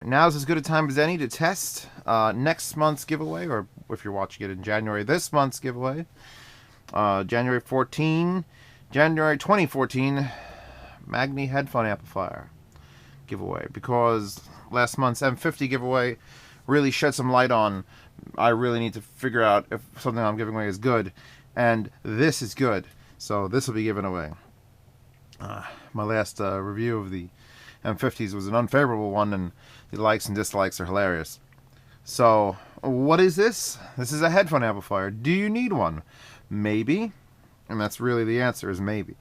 Now's as good a time as any to test next month's giveaway, or if you're watching it in January, this month's giveaway. January 14, January 2014, Magni Headphone Amplifier giveaway. Because last month's M50 giveaway really shed some light on, I really need to figure out if something I'm giving away is good. And this is good. So this will be given away. My last review of the M50s was an unfavorable one, and the likes and dislikes are hilarious. So, what is this? This is a headphone amplifier. Do you need one? Maybe. And that's really the answer, is maybe.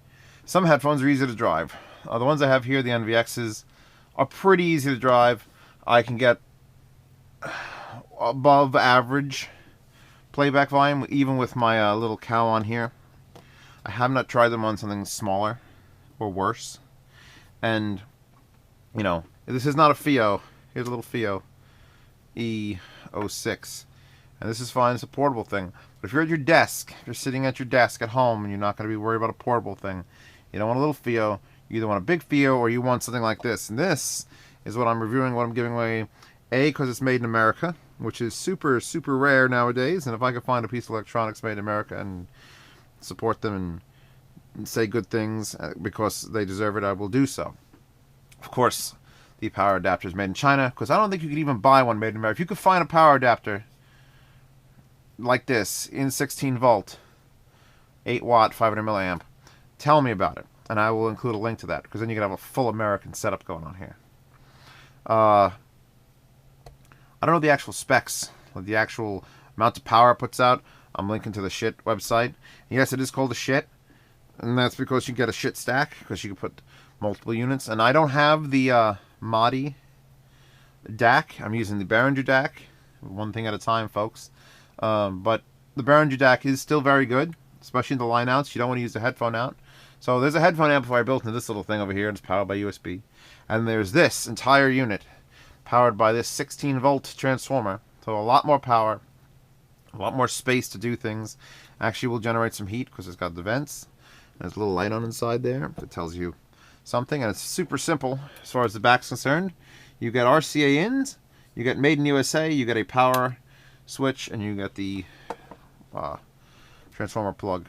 Some headphones are easy to drive. The ones I have here, the NVXs, are pretty easy to drive. I can get above average playback volume, even with my little cow on here. I have not tried them on something smaller or worse. And, you know, this is not a FIO. Here's a little FIO E06. And this is fine. It's a portable thing. But if you're at your desk, if you're sitting at your desk at home and you're not going to be worried about a portable thing, you don't want a little FIO. You either want a big FIO or you want something like this. And this is what I'm reviewing, what I'm giving away. A, because it's made in America, which is super, super rare nowadays. And if I could find a piece of electronics made in America and support them and say good things because they deserve it, I will do so. Of course, the power adapter is made in China, because I don't think you could even buy one made in America. If you could find a power adapter like this in 16 volt, 8 watt, 500 milliamp, tell me about it, and I will include a link to that, because then you can have a full American setup going on here. I don't know the actual specs, like the actual amount of power it puts out. I'm linking to the Schiit website. Yes, it is called a Schiit, and that's because you get a Schiit stack, because you can put multiple units. And I don't have the Magni DAC. I'm using the Behringer DAC, one thing at a time, folks. But the Behringer DAC is still very good, especially in the line outs. You don't want to use the headphone out. So there's a headphone amplifier built into this little thing over here, and it's powered by USB. And there's this entire unit powered by this 16 volt transformer. So a lot more power, a lot more space to do things. Actually will generate some heat because it's got the vents. There's a little light on inside there that tells you something, and it's super simple as far as the back's concerned. You get RCA ins, you get made in USA, you get a power switch, and you get the transformer plug.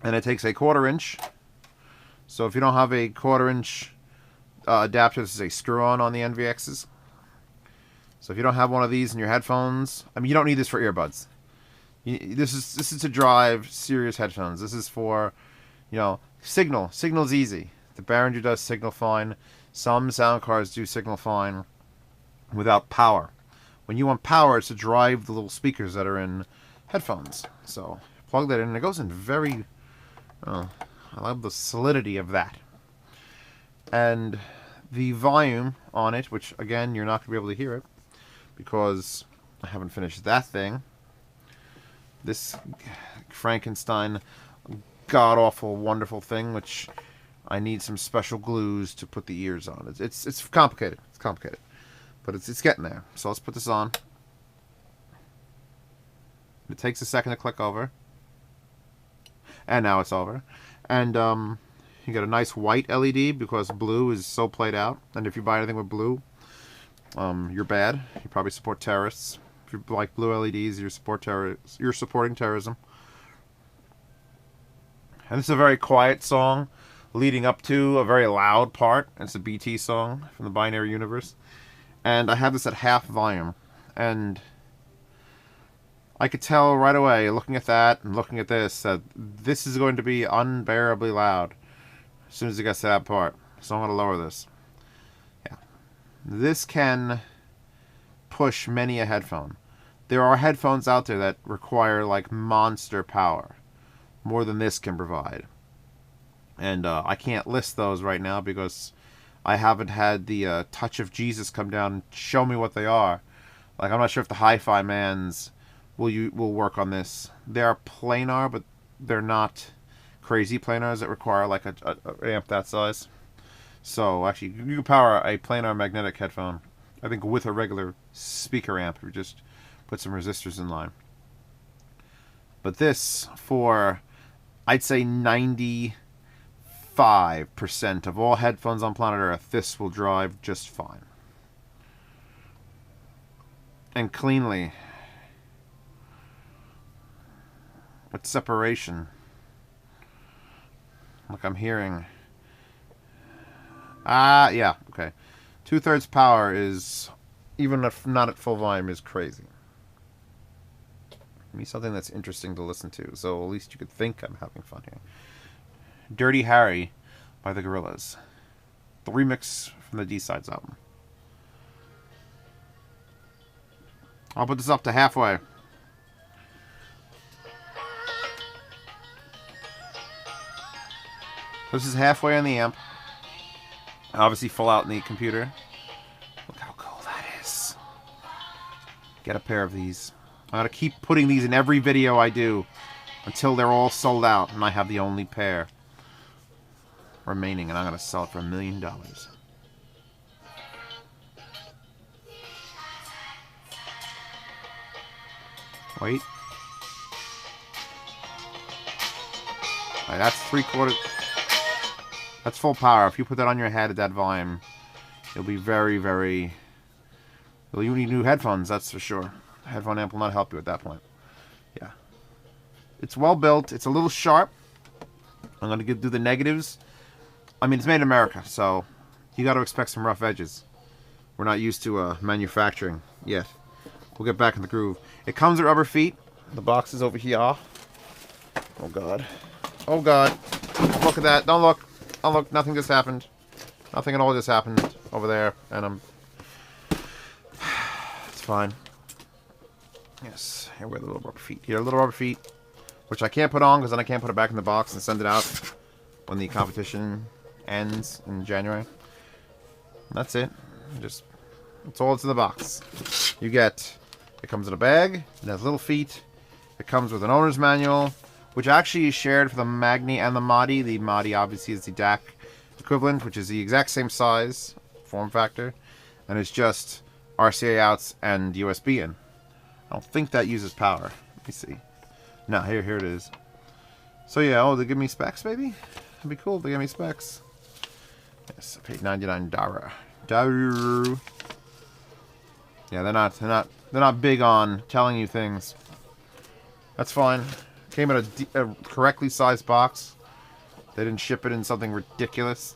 And it takes a 1/4 inch. So if you don't have a 1/4 inch adapter, this is a screw-on the NVXs. So if you don't have one of these in your headphones, I mean, you don't need this for earbuds. This is to drive serious headphones. This is for, you know, signal. Signal's easy. The Behringer does signal fine. Some sound cards do signal fine without power. When you want power, it's to drive the little speakers that are in headphones. So plug that in, and it goes in very... I love the solidity of that. And the volume on it, which, again, you're not going to be able to hear it because I haven't finished that thing. This Frankenstein god-awful wonderful thing, which I need some special glues to put the ears on. It's complicated. It's complicated. But it's getting there. So let's put this on. It takes a second to click over. And now it's over. And you get a nice white LED because blue is so played out. And if you buy anything with blue, you're bad. You probably support terrorists. If you like blue LEDs, you're supporting terrorism. And this is a very quiet song leading up to a very loud part. It's a BT song from the Binary Universe. And I have this at half volume. And I could tell right away, looking at that and looking at this, that this is going to be unbearably loud as soon as it gets to that part. So I'm going to lower this. Yeah. This can push many a headphone. There are headphones out there that require like monster power, more than this can provide. And I can't list those right now because I haven't had the touch of Jesus come down and show me what they are. Like, I'm not sure if the Hi-Fi Mans will work on this. They are planar, but they're not crazy planars that require like a amp that size. So actually, you can power a planar magnetic headphone, I think, with a regular speaker amp. You just put some resistors in line. But this, for I'd say 95% of all headphones on planet Earth, this will drive just fine. and cleanly. With separation. Like I'm hearing. Yeah, okay. 2/3 power is, even if not at full volume, is crazy. Give me something that's interesting to listen to, so at least you could think I'm having fun here. Dirty Harry by the Gorillaz. The remix from the D-Sides album. I'll put this up to halfway. This is halfway on the amp. Obviously full out in the computer. Look how cool that is. Get a pair of these. I'm going to keep putting these in every video I do until they're all sold out and I have the only pair remaining, and I'm going to sell it for $1 million. Wait. Alright, that's 3/4. That's full power. If you put that on your head at that volume, it'll be very, very... Well, you need new headphones, that's for sure. The headphone amp will not help you at that point. Yeah. It's well built. It's a little sharp. I'm going to do the negatives. I mean, it's made in America, so you got to expect some rough edges. We're not used to manufacturing yet. We'll get back in the groove. It comes with rubber feet. The box is over here. Oh, God. Oh, God. Look at that. Don't look. Oh, look, nothing just happened. Nothing at all just happened over there, and I'm... It's fine. Yes, here we have the little rubber feet. Here are little rubber feet, which I can't put on, because then I can't put it back in the box and send it out when the competition ends in January. That's it. Just... That's all that's in the box. You get... It comes in a bag. It has little feet. It comes with an owner's manual, which actually is shared for the Magni and the Madi. The Madi obviously is the DAC equivalent, which is the exact same size, form factor, and it's just RCA outs and USB in. I don't think that uses power. Let me see. No, here it is. So yeah, oh, they give me specs, maybe? That'd be cool if they give me specs. Yes, I paid $99. Daru. Yeah, they're not big on telling you things. That's fine. Came in a correctly sized box. They didn't ship it in something ridiculous.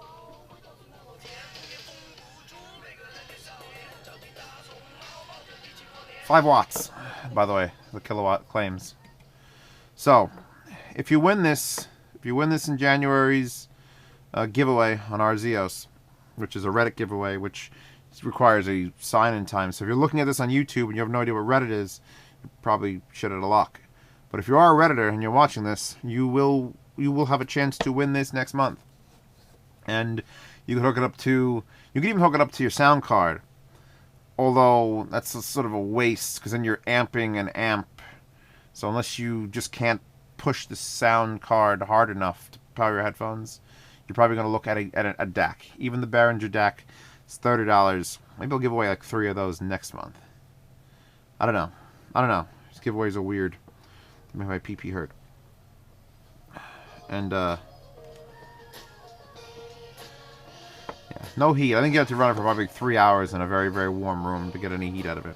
$5 watts, by the way, the kilowatt claims. So, if you win this in January's giveaway on Arzeos, which is a Reddit giveaway, which requires a sign-in time. So if you're looking at this on YouTube and you have no idea what Reddit is, you probably shit out of luck. But if you are a Redditor and you're watching this, you will have a chance to win this next month. And you can hook it up to... You can even hook it up to your sound card. Although, that's sort of a waste, because then you're amping an amp. So unless you just can't push the sound card hard enough to power your headphones, you're probably going to look at a DAC. Even the Behringer DAC is $30. Maybe I'll give away like 3 of those next month. I don't know. These giveaways are weird. Make my pee hurt. And, yeah, no heat. I think you have to run it for probably 3 hours in a very, very warm room to get any heat out of it.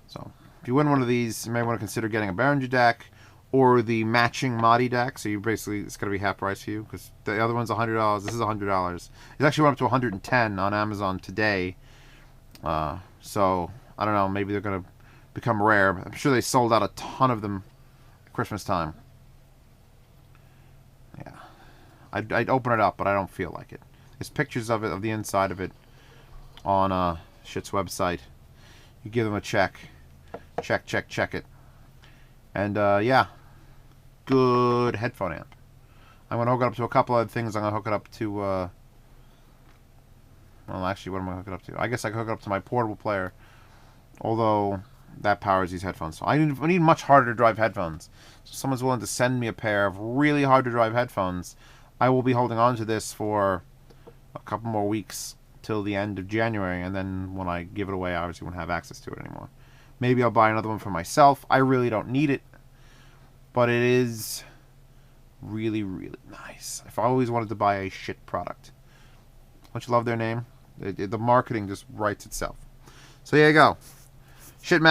So, if you win one of these, you may want to consider getting a Behringer DAC or the matching Madi DAC. So you basically, it's going to be half price for you, because the other one's $100. This is $100. It actually went up to $110 on Amazon today. So, I don't know. Maybe they're going to become rare. I'm sure they sold out a ton of them at Christmas time. Yeah. I'd open it up, but I don't feel like it. There's pictures of it, of the inside of it, on Schiit's website. You give them a check. Check it. And, yeah. Good headphone amp. I'm going to hook it up to a couple other things. I'm going to hook it up to, well, actually, what am I hooking it up to? I guess I can hook it up to my portable player. Although, that powers these headphones. So I need much harder to drive headphones. So if someone's willing to send me a pair of really hard to drive headphones, I will be holding on to this for a couple more weeks till the end of January, and then when I give it away, I obviously won't have access to it anymore. Maybe I'll buy another one for myself. I really don't need it, but it is really, really nice. I've always wanted to buy a Schiit product. Don't you love their name? The marketing just writes itself. So here you go. Shit,